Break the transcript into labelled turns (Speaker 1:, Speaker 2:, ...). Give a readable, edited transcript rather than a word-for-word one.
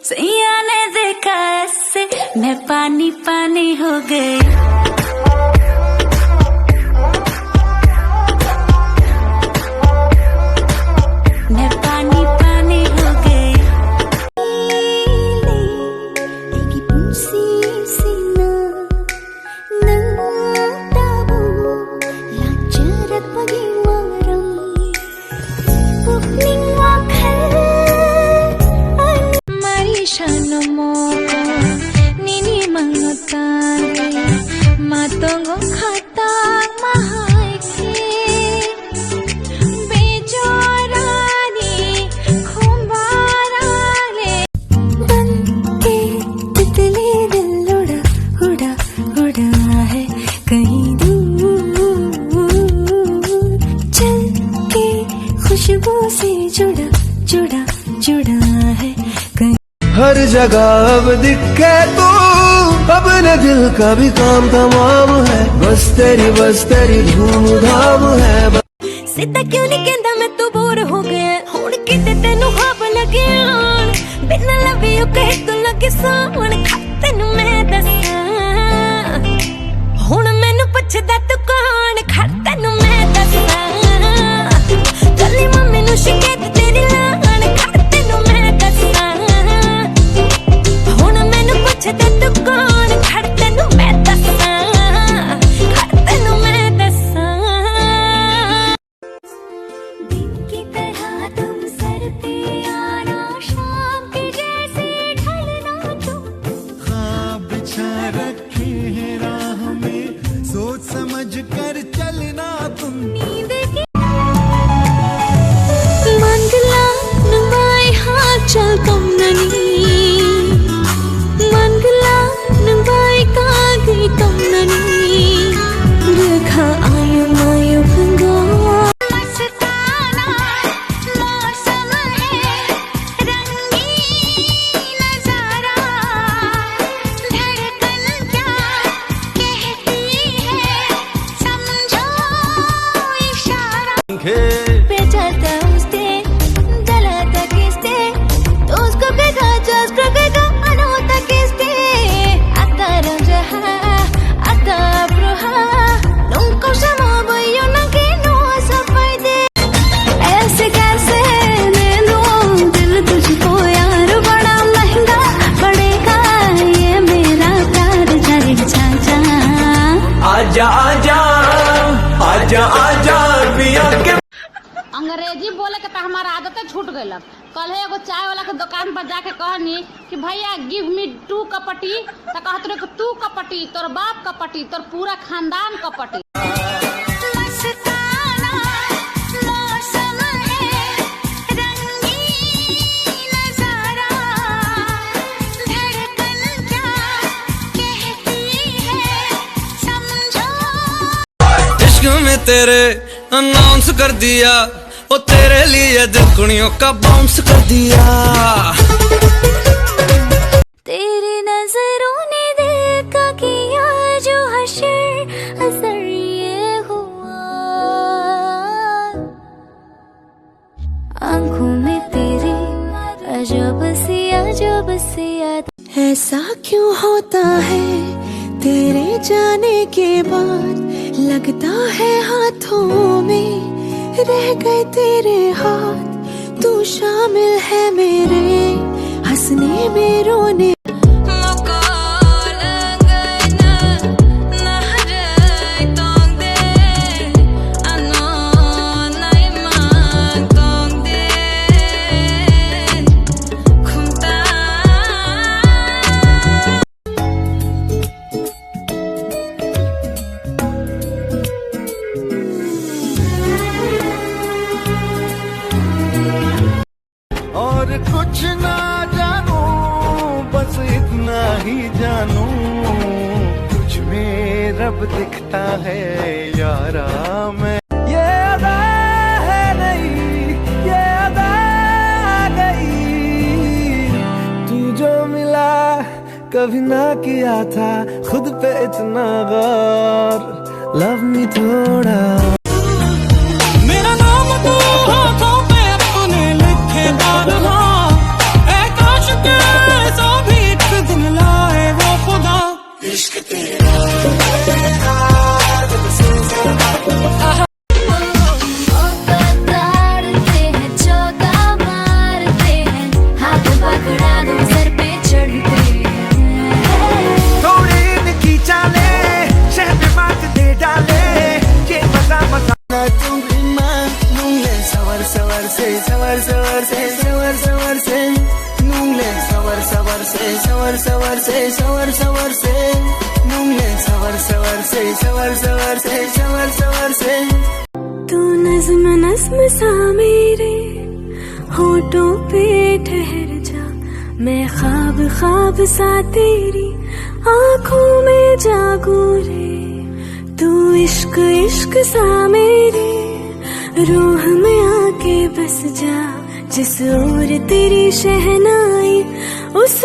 Speaker 1: सैया ने देखा ऐसे मैं पानी पानी हो गई। मैं पानी पानी हो गई। Lagi pun sina nang tahu lancarat pagi malam bukning wakal mari shano moka nini mangotare matongo khata mahai ke bejorani khumbarale बनके तितली दिल उड़ा उड़ा उड़ा है कहीं दूर चल के खुशबू से जुड़ा जुड़ा जुड़ा है कहीं।
Speaker 2: हर जगह अब दिखे तू अपने दिल का भी काम तमाम है बस तेरी धूम धाम है।
Speaker 1: सीधा क्यों नहीं कहता मैं तू बोर हो गया हुण किते तेनू खाब लगे आन बिना लवे यू कहे तू लगे सोहण तेनू मैं दसां हुण मैनू पुछदा तू कौन खड़ तेनू मैं दसां चली मम्मी नू शिकायत तेरी लान खड़ तेनू मैं दसां हुण मैनू पुछदा तू कौन खड़ तेनू मैं दसां खड़ तेनू मैं दसां। दिन की तरह तुम सर पे आना शाम के जैसे ढलना तुम
Speaker 3: ख्वाब बिछा रखे हैं राह में सोच समझ कर चलना तुम।
Speaker 1: नींद की मंगला नंबाई हाथ चल तुम ननी मंगला नंबाई कागी तुम ननी देखा आयु मायु भंगो मस्ताना मौसम है रंगीन नजारा धड़कन क्या कहती है समझो इशारा पे चलता उसते जलाता किसते तो उसको बेगा जस्ट बेगा अनहोता किसते आता रंजहा आता ब्रोहा नोंको शमा बयो ना के नो सफाई दे ऐसे कैसे ले लूं दिल तुझको यार बड़ा महंगा पड़ेगा ये मेरा प्यार जाए चाचा।
Speaker 2: आजा आजा आजा आजा पिया के
Speaker 4: अंग्रेजी बोले के तो हमारा आदत छूट गई। कल एगो चाय वाला के दुकान पर जाके कहनी कि भैया गिव मी 2 कपटी तो कहत रहे कि तू कपटी तोर बाप कपटी तोर पूरा खानदान कपटी।
Speaker 1: मस्ताना मौसम है रंगीन नजारा धड़कन क्या कहती है समझो।
Speaker 2: इश्क में तेरे अनाउंस कर दिया ओ तेरे लिए दुनियों का बाउंस कर दिया।
Speaker 1: तेरी नजरों ने दिल का किया जो हशर असर ये हुआ आंखों में तेरी अजब सी याद। ऐसा क्यों होता है तेरे जाने के बाद लगता है हाथों में रह गए तेरे हाथ तू शामिल है मेरे हंसने में रोने।
Speaker 3: और कुछ ना जानू बस इतना ही जानू तुझ में रब दिखता है यारा। मैं ये अदा है नहीं ये अदा आ गई तू जो मिला कभी ना किया था खुद पे इतना गौर लव मी थोड़ा।
Speaker 2: मेरा नाम तू हाथों पे अपने लिखे डालना, ऐ काश के से सवर सवर से सवर सवर से घूमने सवर सवर से सवर सवर से सवर सवर से।
Speaker 1: तू नज़्म नज़्म सा मेरे होठों पे ठहर जा, मैं ख्वाब ख्वाब सा तेरी आँखों में जागू रे। तू इश्क इश्क सा मेरे रूह में आके बस जा, जिस ओर तेरी शहनाई उस